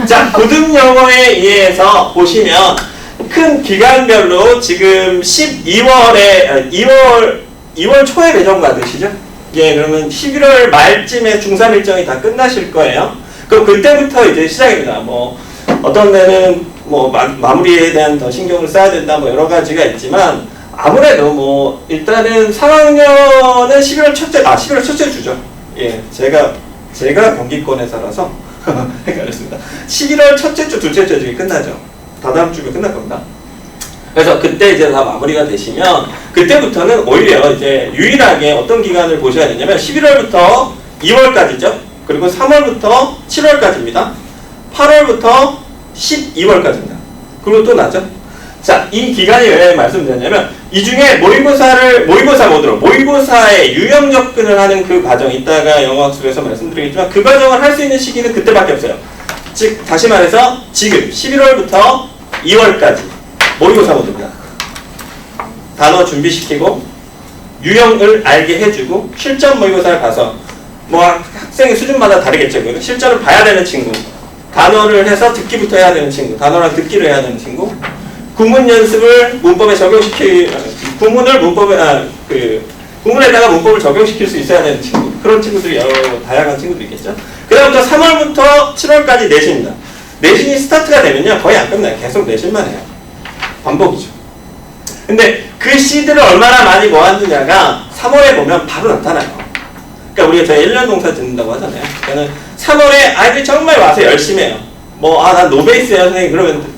자, 고등 영어에 의해서 보시면 큰 기간별로 지금 2월 초에 배정 받으시죠? 예, 그러면 11월 말쯤에 중3 일정이 다 끝나실 거예요. 그럼 그때부터 이제 시작입니다. 뭐, 어떤 데는 뭐, 마무리에 대한 더 신경을 써야 된다, 뭐, 여러 가지가 있지만, 아무래도 뭐, 일단은 3학년은 11월 첫째 주죠. 예, 제가 경기권에 살아서 헷갈렸습니다. 11월 첫째 주, 둘째 주 중에 끝나죠. 다다음 주가 끝날 겁니다. 그래서 그때 이제 다 마무리가 되시면 그때부터는 오히려 이제 유일하게 어떤 기간을 보셔야 되냐면 11월부터 2월까지죠. 그리고 3월부터 7월까지입니다. 8월부터 12월까지입니다. 그리고 또 나죠. 자, 이 기간이 왜 말씀드렸냐면 이 중에 모의고사 모드로 모의고사에 유형 접근을 하는 그 과정, 이따가 영어학습에서 말씀드리겠지만 그 과정을 할 수 있는 시기는 그때밖에 없어요. 즉 다시 말해서 지금 11월부터 2월까지 모의고사 모드입니다. 단어 준비시키고 유형을 알게 해주고 실전 모의고사를 가서 뭐 학생의 수준마다 다르겠죠. 실전을 봐야 되는 친구, 단어를 해서 듣기부터 해야 되는 친구, 단어랑 듣기를 해야 되는 친구, 구문 연습을 문법에 구문에다가 문법을 적용시킬 수 있어야 되는 친구, 그런 친구들이 여러 다양한 친구들이 있겠죠. 그 다음부터 3월부터 7월까지 내신입니다. 내신이 스타트가 되면요 거의 안 끝나요. 계속 내신만 해요. 반복이죠. 근데 그 시드를 얼마나 많이 모았느냐가 3월에 보면 바로 나타나요. 그러니까 우리가 저희 1년 동사 듣는다고 하잖아요. 그러니까 3월에 아이들이 정말 와서 열심히 해요. 난 노베이스예요 선생님.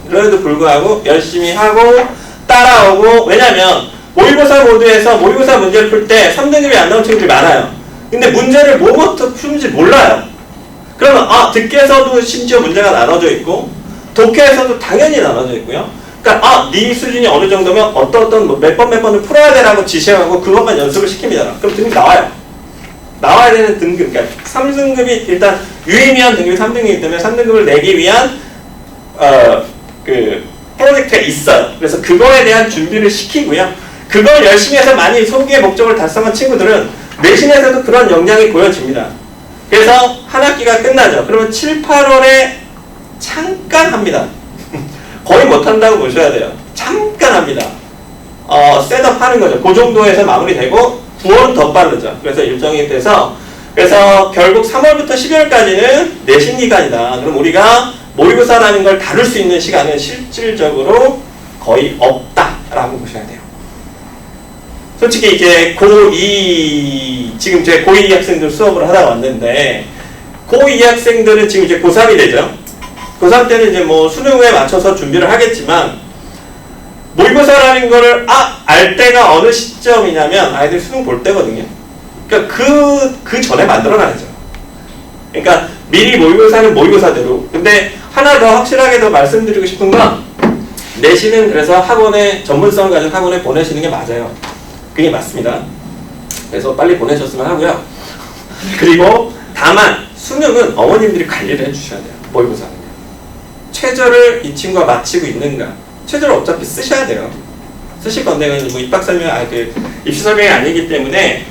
그럼에도 불구하고 열심히 하고 따라오고, 왜냐면 모의고사 모드에서 모의고사 문제를 풀 때 3등급이 안 나온 친구들이 많아요. 근데 문제를 뭐부터 푸는지 몰라요. 그러면 듣기에서도 심지어 문제가 나눠져 있고 독해에서도 당연히 나눠져 있고요. 그러니까 네 수준이 어느 정도면 어떤 몇 번을 풀어야 되라고 지시하고 그것만 연습을 시킵니다. 그럼 등급 나와요. 나와야 되는 등급, 그러니까 3등급이 일단 유의미한 등급이 3등급이기 때문에 3등급을 내기 위한 프로젝트가 있어요. 그래서 그거에 대한 준비를 시키고요. 그걸 열심히 해서 많이 소기의 목적을 달성한 친구들은 내신에서도 그런 역량이 보여집니다. 그래서 한 학기가 끝나죠. 그러면 7, 8월에 잠깐 합니다. 거의 못한다고 보셔야 돼요. 잠깐 합니다. 셋업 하는 거죠. 그 정도에서 마무리되고 9월은 더 빠르죠. 그래서 일정이 돼서 결국 3월부터 12월까지는 내신 기간이다. 그럼 우리가 모의고사라는 걸 다룰 수 있는 시간은 실질적으로 거의 없다라고 보셔야 돼요. 솔직히 이제 고2, 지금 제 고2 학생들 수업을 하다 왔는데, 고2 학생들은 지금 이제 고3이 되죠. 고3 때는 이제 뭐 수능에 맞춰서 준비를 하겠지만, 모의고사라는 거를 알 때가 어느 시점이냐면 아이들 수능 볼 때거든요. 그러니까 그 전에 만들어놔야죠. 그러니까 미리 모의고사는 모의고사대로. 근데 하나 더 확실하게 더 말씀드리고 싶은 건, 내신은 그래서 학원에 전문성을 가진 학원에 보내시는 게 맞아요. 그게 맞습니다. 그래서 빨리 보내셨으면 하고요. 그리고 다만 수능은 어머님들이 관리를 해주셔야 돼요. 모의고사는요. 최저를 이 친구가 마치고 있는가. 최저를 어차피 쓰셔야 돼요. 쓰실 건데 뭐 입학 설명, 입시 설명이 아니기 때문에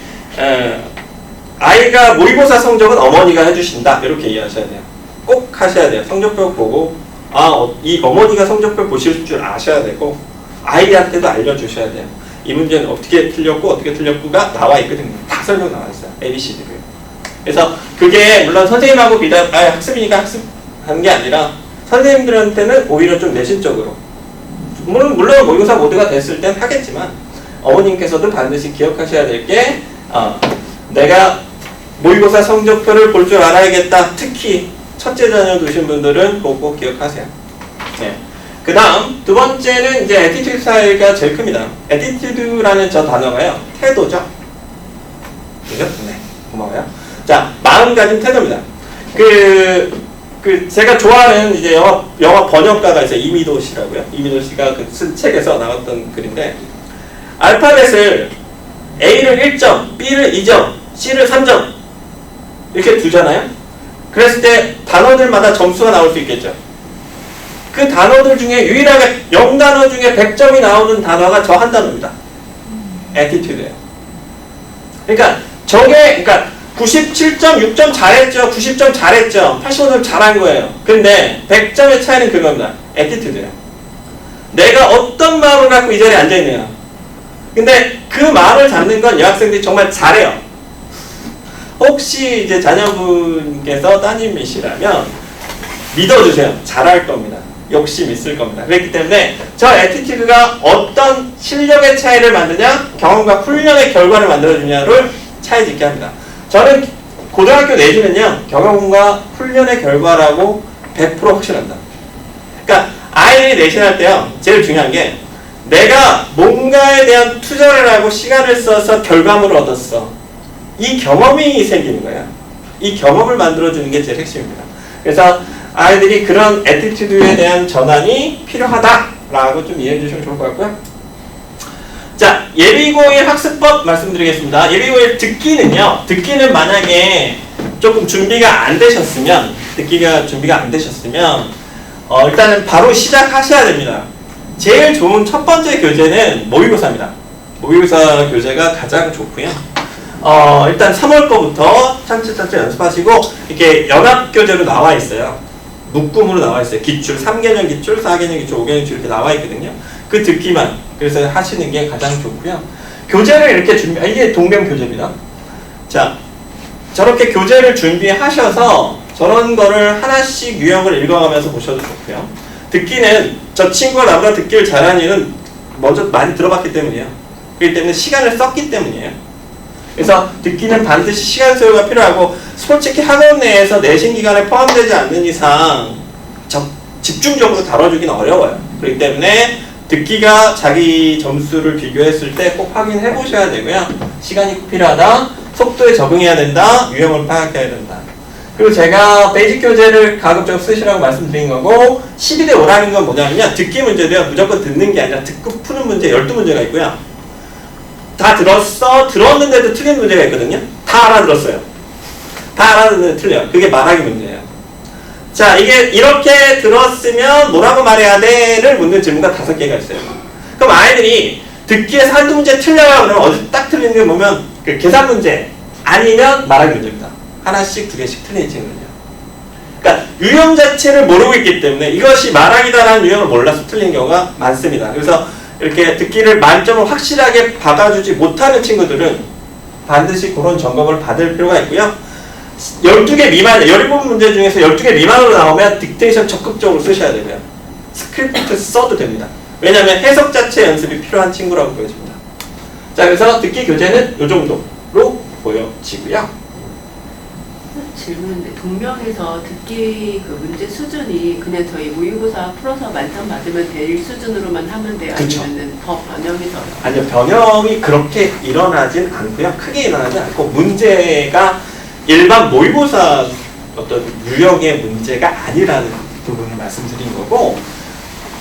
아이가 모의고사 성적은 어머니가 해주신다. 이렇게 이해하셔야 돼요. 꼭 하셔야 돼요. 성적표 보고 이 어머니가 성적표 보실 줄 아셔야 되고 아이한테도 알려주셔야 돼요. 이 문제는 어떻게 틀렸고가 나와 있거든요. 다 설명 나와 있어요. ABCD를. 그래서 그게 물론 선생님하고 학습이니까 학습하는 게 아니라 선생님들한테는 오히려 좀 내신적으로, 물론 모의고사 모드가 됐을 땐 하겠지만 어머님께서도 반드시 기억하셔야 될 게 내가 모의고사 성적표를 볼 줄 알아야겠다. 특히 첫째 자녀 두신 분들은 꼭 기억하세요. 네. 그 다음 두 번째는 이제 애티튜드 스타일가 제일 큽니다. 애티튜드라는 저 단어가요, 태도죠. 그죠? 네, 고마워요. 자, 마음가짐 태도입니다. 제가 좋아하는 이제 영화 번역가가 있어요. 이미도 씨라고요. 이미도 씨가 쓴 책에서 나왔던 글인데, 알파벳을 A를 1점, B를 2점, C를 3점 이렇게 두잖아요. 그랬을 때 단어들마다 점수가 나올 수 있겠죠. 그 단어들 중에 유일하게 0단어 중에 100점이 나오는 단어가 저 한 단어입니다. 애티튜드예요. 그러니까 97.6점 잘했죠. 90점 잘했죠. 85점 잘한 거예요. 근데 100점의 차이는 그겁니다. 애티튜드예요. 내가 어떤 마음을 갖고 이 자리에 앉아있네요. 근데 그 마음을 잡는 건 여학생들이 정말 잘해요. 혹시 이제 자녀분께서 따님이시라면 믿어주세요. 잘할 겁니다. 욕심 있을 겁니다. 그렇기 때문에 저 애티튜드가 어떤 실력의 차이를 만드냐, 경험과 훈련의 결과를 만들어주냐를 차이 짓게 합니다. 저는 고등학교 내지는요, 경험과 훈련의 결과라고 100% 확신한다. 그러니까 아이들이 내신할 때요, 제일 중요한 게 내가 뭔가에 대한 투자를 하고 시간을 써서 결과물을 얻었어. 이 경험이 생기는 거예요. 이 경험을 만들어주는 게 제일 핵심입니다. 그래서 아이들이 그런 애티튜드에 대한 전환이 필요하다라고 좀 이해해 주시면 좋을 것 같고요. 자, 예비고1 학습법 말씀드리겠습니다. 예비고1 듣기는요, 듣기는 만약에 조금 준비가 안 되셨으면, 일단은 바로 시작하셔야 됩니다. 제일 좋은 첫 번째 교재는 모의고사입니다. 모의고사 교재가 가장 좋고요. 일단 3월 거부터 차츰차츰 연습하시고, 이렇게 연합교재로 나와 있어요. 묶음으로 나와 있어요. 기출, 3개년 기출, 4개년 기출, 5개년 기출 이렇게 나와 있거든요. 그 듣기만, 그래서 하시는 게 가장 좋고요. 교재를 이렇게 이게 동명 교재입니다. 자, 저렇게 교재를 준비하셔서 저런 거를 하나씩 유형을 읽어가면서 보셔도 좋고요. 듣기는 저 친구가 나보다 듣기를 잘하는 이유는 먼저 많이 들어봤기 때문이에요. 그렇기 때문에 시간을 썼기 때문이에요. 그래서 듣기는 반드시 시간 소요가 필요하고, 솔직히 학원 내에서 내신 기간에 포함되지 않는 이상 집중적으로 다뤄주기는 어려워요. 그렇기 때문에 듣기가 자기 점수를 비교했을 때 꼭 확인해 보셔야 되고요. 시간이 꼭 필요하다, 속도에 적응해야 된다, 유형을 파악해야 된다. 그리고 제가 베이직 교재를 가급적 쓰시라고 말씀드린 거고, 12대 5라는 건 뭐냐면요, 듣기 문제도요, 무조건 듣는 게 아니라 듣고 푸는 문제 12문제가 있고요. 다 들었는데도 틀린 문제가 있거든요. 다 알아들었어요. 다 알아듣는데 틀려요. 그게 말하기 문제예요. 자, 이게 이렇게 들었으면 뭐라고 말해야 돼를 묻는 질문가 5개가 있어요. 그럼 아이들이 듣기에서 한두 문제 틀려요. 그러면 어디 딱 틀리는 게 보면 그 계산 문제 아니면 말하기 문제입니다. 하나씩 2개씩 틀린 친구는요. 그러니까 유형 자체를 모르고 있기 때문에 이것이 말하기다라는 유형을 몰라서 틀린 경우가 많습니다. 그래서 이렇게 듣기를 만점을 확실하게 받아주지 못하는 친구들은 반드시 그런 점검을 받을 필요가 있고요. 12개 미만, 17문제 중에서 12개 미만으로 나오면 딕테이션 적극적으로 쓰셔야 되고요. 스크립트 써도 됩니다. 왜냐하면 해석 자체 연습이 필요한 친구라고 보여집니다. 자, 그래서 듣기 교재는 이 정도로 보여지고요. 질문인데, 동명에서 듣기 그 문제 수준이 그냥 저희 모의고사 풀어서 만점 받으면 될 수준으로만 하면 돼요? 그쵸. 아니면 더 변형해서? 아니요, 변형이 그렇게 일어나진 않고요. 크게 일어나지 않고, 문제가 일반 모의고사 어떤 유형의 문제가 아니라는 부분을 말씀드린 거고,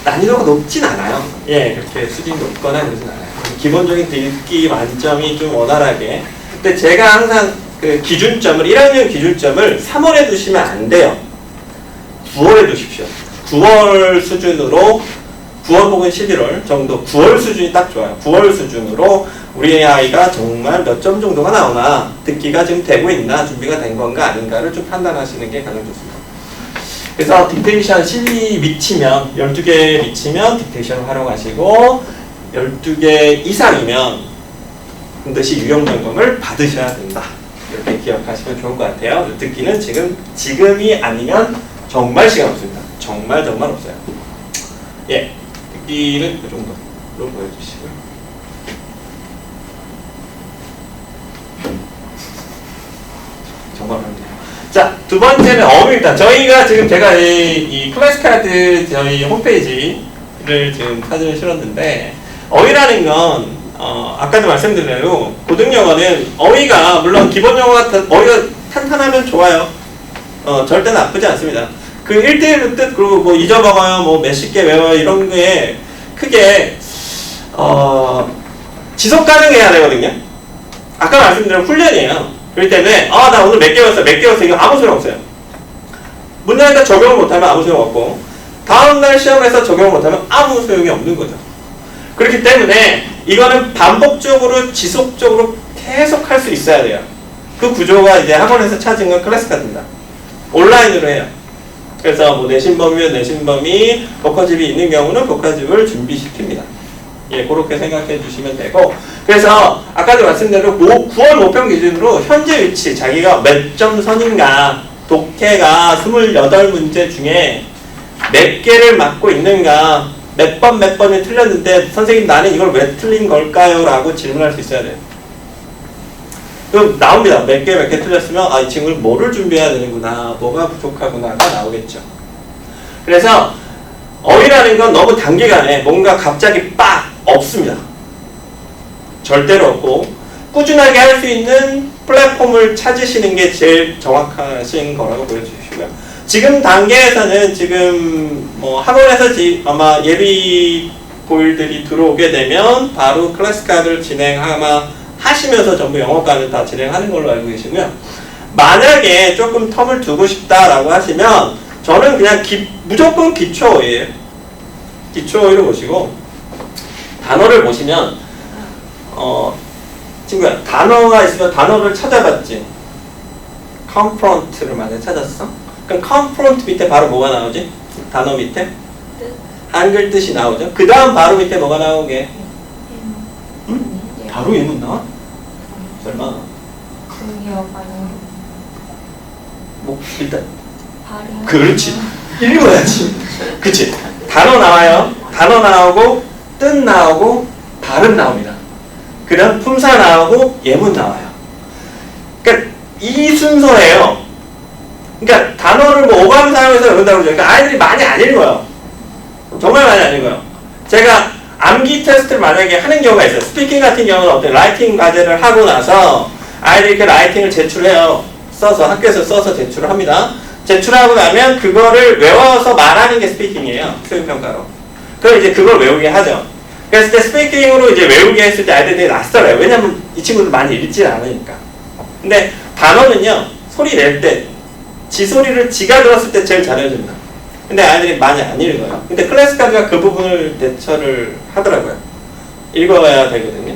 난이도가 높진 않아요. 예, 그렇게 수준이 높거나 그러진 않아요. 기본적인 듣기 만점이 좀 원활하게. 근데 제가 항상 그 기준점을, 1학년 기준점을 3월에 두시면 안 돼요. 9월에 두십시오. 9월 수준으로, 9월 혹은 11월 정도, 9월 수준이 딱 좋아요. 9월 수준으로 우리 아이가 정말 몇 점 정도가 나오나, 듣기가 지금 되고 있나, 준비가 된 건가 아닌가를 좀 판단하시는 게 가장 좋습니다. 그래서 딕테이션 실리 미치면, 12개 미치면 딕테이션을 활용하시고, 12개 이상이면 반드시 유형 점검을 받으셔야 된다. 이렇게 기억하시면 좋을 것 같아요. 듣기는 지금이 아니면 정말 시간 없습니다. 정말 없어요. 예, 듣기는 이 정도로 보여주시고요. 정말 어렵네요. 자, 두 번째는 어휘입니다. 저희가 지금 제가 이 클래스카드 저희 홈페이지를 지금 사진을 실었는데, 어휘라는 건 아까도 말씀드린 대로 고등영어는 어휘가 물론 기본 영어가 어휘가 탄탄하면 좋아요. 절대 나쁘지 않습니다. 그 1대1로 뜻, 그리고 뭐 잊어먹어요, 뭐 몇십 개 외워요, 이런 거에 크게 지속 가능해야 되거든요. 아까 말씀드린 훈련이에요. 그렇기 때문에 나 오늘 몇 개 외웠어 이거 아무 소용 없어요. 문장에다 적용을 못하면 아무 소용 없고, 다음날 시험에서 적용을 못하면 아무 소용이 없는 거죠. 그렇기 때문에 이거는 반복적으로 지속적으로 계속 할 수 있어야 돼요. 그 구조가 이제 학원에서 찾은 건 클래스 카드입니다. 온라인으로 해요. 그래서 뭐 내신범위면 내신범위, 복화집이 있는 경우는 복화집을 준비시킵니다. 예, 그렇게 생각해 주시면 되고, 그래서 아까도 말씀대로 9월 모평 기준으로 현재 위치, 자기가 몇 점 선인가, 독해가 28문제 중에 몇 개를 맞고 있는가, 몇 번을 틀렸는데 선생님 나는 이걸 왜 틀린 걸까요? 라고 질문할 수 있어야 돼요. 그럼 나옵니다. 몇 개 틀렸으면 아, 이 친구는 뭐를 준비해야 되는구나, 뭐가 부족하구나가 나오겠죠. 그래서 어휘라는 건 너무 단기간에 뭔가 갑자기 빡 없습니다. 절대로 없고 꾸준하게 할 수 있는 플랫폼을 찾으시는 게 제일 정확하신 거라고 보여주시고요. 지금 단계에서는 지금 뭐 학원에서 아마 예비 고일들이 들어오게 되면 바로 클래스 카드를 하시면서 전부 영어과는 다 진행하는 걸로 알고 계시고요. 만약에 조금 텀을 두고 싶다라고 하시면 저는 그냥 무조건 기초어예요. 기초어를 보시고 단어를 보시면 친구야, 단어가 있으면 단어를 찾아봤지. confront를 만약에 찾았어? 그럼 confront 밑에 바로 뭐가 나오지? 단어 밑에? 한글 뜻이 나오죠. 그 다음 바로 밑에 뭐가 나오게? 응? 바로 예문 나와? 설마? 뭐 일단 그렇지. 읽어야지. 그치? 단어 나와요. 단어 나오고 뜻 나오고 발음 나옵니다. 그 다음 품사 나오고 예문 나와요. 그러니까 이 순서예요. 그러니까 단어를 뭐 오감 사용해서 외운다고 그러죠. 그러니까 아이들이 많이 안 읽어요. 정말 많이 안 읽어요. 제가 암기 테스트를 만약에 하는 경우가 있어요. 스피킹 같은 경우는 어떤 라이팅 과제를 하고 나서 아이들이 그 라이팅을 제출해요. 학교에서 써서 제출을 합니다. 제출하고 나면 그거를 외워서 말하는 게 스피킹이에요. 수행평가로. 그럼 이제 그걸 외우게 하죠. 그랬을 때 스피킹으로 이제 외우게 했을 때 아이들이 되게 낯설어요. 왜냐면 이 친구들 많이 읽지 않으니까. 근데 단어는요, 소리 낼 때, 지 소리를 지가 들었을 때 제일 잘해줍니다. 근데 아이들이 많이 안 읽어요. 근데 클래스 카드가 그 부분을 대처를 하더라고요. 읽어야 되거든요.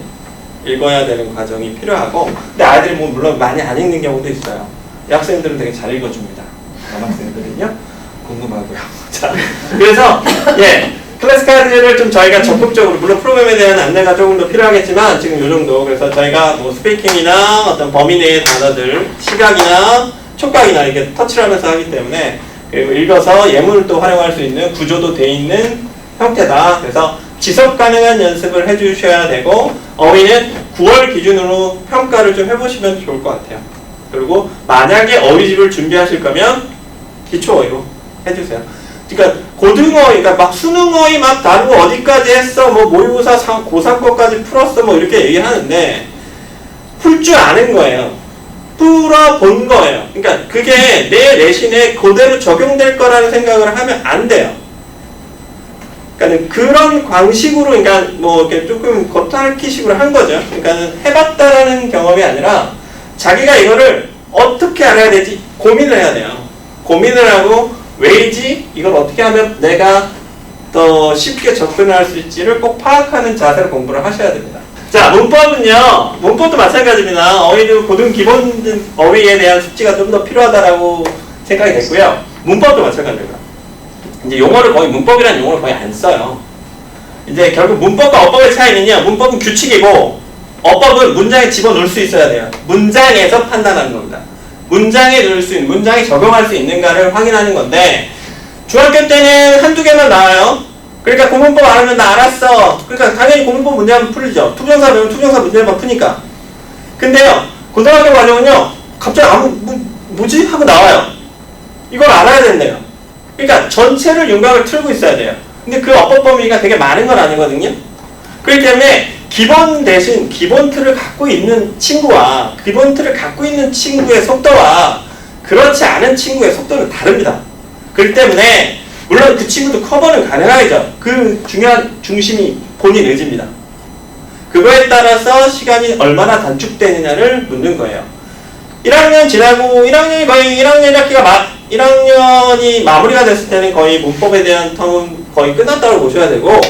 읽어야 되는 과정이 필요하고, 근데 아이들이 뭐 물론 많이 안 읽는 경우도 있어요. 여학생들은 되게 잘 읽어줍니다. 남학생들은요, 궁금하고요. 자, 그래서 예, 클래스 카드를 좀 저희가 적극적으로, 물론 프로그램에 대한 안내가 조금 더 필요하겠지만 지금 요 정도. 그래서 저희가 뭐 스피킹이나 어떤 범위 내의 단어들, 시각이나 촉각이나 이렇게 터치를 하면서 하기 때문에, 그리고 읽어서 예문을 또 활용할 수 있는 구조도 돼 있는 형태다. 그래서 지속 가능한 연습을 해주셔야 되고, 어휘는 9월 기준으로 평가를 좀 해보시면 좋을 것 같아요. 그리고 만약에 어휘집을 준비하실 거면 기초 어휘로 해주세요. 그러니까 고등어, 그러니까 막 수능 어휘 막 다루고 어디까지 했어, 뭐 모의고사 고3 거까지 풀었어, 뭐 이렇게 얘기하는데 풀 줄 아는 거예요. 풀어본 거예요. 그러니까 그게 내 내신에 그대로 적용될 거라는 생각을 하면 안 돼요. 그러니까 그런 방식으로, 그러니까 뭐 이렇게 조금 겉핥기식으로 한 거죠. 그러니까 해봤다라는 경험이 아니라 자기가 이거를 어떻게 알아야 되지 고민을 해야 돼요. 고민을 하고 왜이지, 이걸 어떻게 하면 내가 더 쉽게 접근할 수 있지를 꼭 파악하는 자세로 공부를 하셔야 됩니다. 자, 문법은요, 문법도 마찬가지입니다. 어휘도 고등 기본 어휘에 대한 숙지가 좀 더 필요하다라고 생각이 됐고요. 문법도 마찬가지입니다. 이제 용어를 거의, 문법이라는 용어를 거의 안 써요. 이제 결국 문법과 어법의 차이는요, 문법은 규칙이고 어법은 문장에 집어넣을 수 있어야 돼요. 문장에서 판단하는 겁니다. 문장에 넣을 수 있는, 문장에 적용할 수 있는가를 확인하는 건데, 중학교 때는 한두 개만 나와요. 그러니까 구문법 알면 나 알았어. 그러니까 당연히 구문법 문제만 풀리죠. 투정사 배우면 투정사 문제만 푸니까. 근데요, 고등학교 과정은요, 갑자기 뭐지? 하고 나와요. 이걸 알아야 된대요. 그러니까 전체를 윤곽을 틀고 있어야 돼요. 근데 그 어법 범위가 되게 많은 건 아니거든요. 그렇기 때문에 기본 대신 기본 틀을 갖고 있는 친구와 기본 틀을 갖고 있는 친구의 속도와 그렇지 않은 친구의 속도는 다릅니다. 그렇기 때문에 물론 그 친구도 커버는 가능하죠. 그 중요한 중심이 본인 의지입니다. 그거에 따라서 시간이 얼마나 단축되느냐를 묻는 거예요. 1학년 지나고 1학년이 거의 1학년 1학년이 마무리가 됐을 때는 거의 문법에 대한 텀은 거의 끝났다고 보셔야 되고,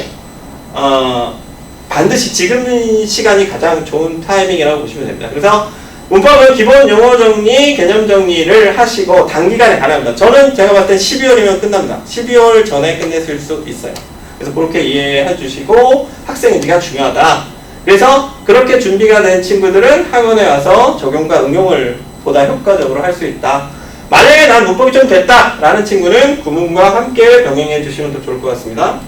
반드시 지금 시간이 가장 좋은 타이밍이라고 보시면 됩니다. 그래서 문법은 기본 용어 정리, 개념 정리를 하시고 단기간에 가능합니다. 저는 제가 봤을 때 12월이면 끝납니다. 12월 전에 끝내실 수 있어요. 그래서 그렇게 이해해 주시고 학생인지가 중요하다. 그래서 그렇게 준비가 된 친구들은 학원에 와서 적용과 응용을 보다 효과적으로 할 수 있다. 만약에 난 문법이 좀 됐다라는 친구는 구문과 함께 병행해 주시면 더 좋을 것 같습니다.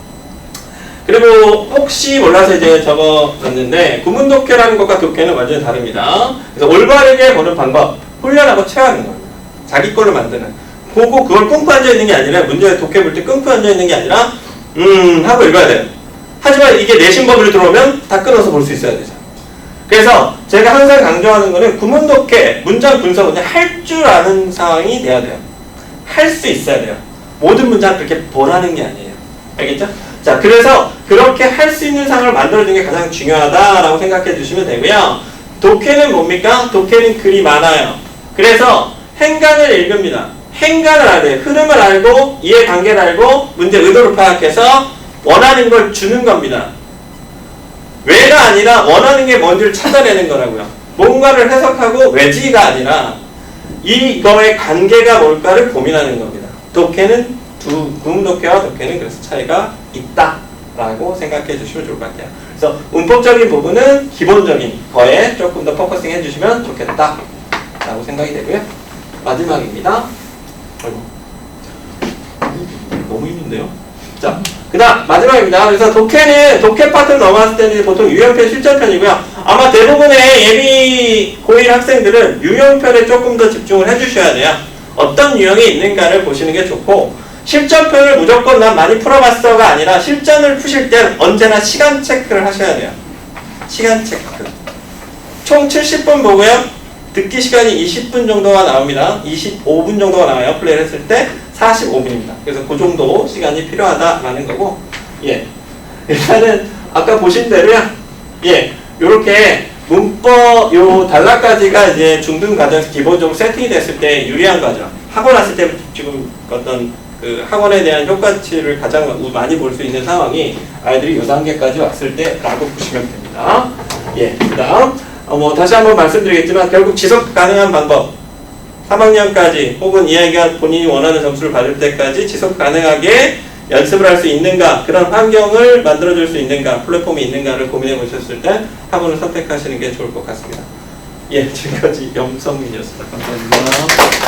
그리고 혹시 몰라서 이제 적어놨는데 구문 독해라는 것과 독해는 완전히 다릅니다. 그래서 올바르게 보는 방법, 훈련하고 체화하는 겁니다. 자기 걸로 만드는. 보고 그걸 끙끙 앉아있는 게 아니라 문제에 독해 볼 때 끙끙 앉아있는 게 아니라 하고 읽어야 돼요. 하지만 이게 내신 법을 들어오면 다 끊어서 볼 수 있어야 되죠. 그래서 제가 항상 강조하는 거는 구문 독해, 문장 분석은 할 줄 아는 상황이 돼야 돼요. 할 수 있어야 돼요. 모든 문장 그렇게 보라는 게 아니에요. 알겠죠? 자, 그래서 그렇게 할 수 있는 상황을 만들어주는 게 가장 중요하다라고 생각해 주시면 되고요. 독해는 뭡니까? 독해는 글이 많아요. 그래서 행간을 읽습니다. 행간을 알아야 돼요. 흐름을 알고 이해관계를 알고 문제 의도를 파악해서 원하는 걸 주는 겁니다. 왜가 아니라 원하는 게 뭔지를 찾아내는 거라고요. 뭔가를 해석하고 왜지가 아니라 이거의 관계가 뭘까를 고민하는 겁니다. 독해는 구문 독해와 독해는 그래서 차이가 있다라고 생각해 주시면 좋을 것 같아요. 그래서 문법적인 부분은 기본적인 거에 조금 더 포커싱 해주시면 좋겠다라고 생각이 되고요. 마지막입니다. 아이고. 너무 힘든데요? 자, 그 다음 마지막입니다. 그래서 독해 파트를 넘어갔을 때는 보통 유형편, 실전편이고요. 아마 대부분의 예비 고1 학생들은 유형편에 조금 더 집중을 해주셔야 돼요. 어떤 유형이 있는가를 보시는 게 좋고 실전편을 무조건 난 많이 풀어봤어가 아니라 실전을 푸실 땐 언제나 시간 체크를 하셔야 돼요. 시간 체크. 총 70분 보고요. 듣기 시간이 20분 정도가 나옵니다. 25분 정도가 나와요. 플레이를 했을 때 45분입니다. 그래서 그 정도 시간이 필요하다라는 거고, 예. 일단은 아까 보신 대로요. 예. 요렇게 문법 요 단락까지가 이제 중등 과정에서 기본적으로 세팅이 됐을 때 유리한 과정. 학원 왔을 때 지금 어떤 그 학원에 대한 효과치를 가장 많이 볼 수 있는 상황이 아이들이 이 단계까지 왔을 때라고 보시면 됩니다. 예, 그다음 뭐 다시 한번 말씀드리겠지만 결국 지속 가능한 방법 3학년까지 혹은 이 아이가 본인이 원하는 점수를 받을 때까지 지속 가능하게 연습을 할 수 있는가 그런 환경을 만들어줄 수 있는가 플랫폼이 있는가를 고민해 보셨을 때 학원을 선택하시는 게 좋을 것 같습니다. 예, 지금까지 염성민이었습니다. 감사합니다.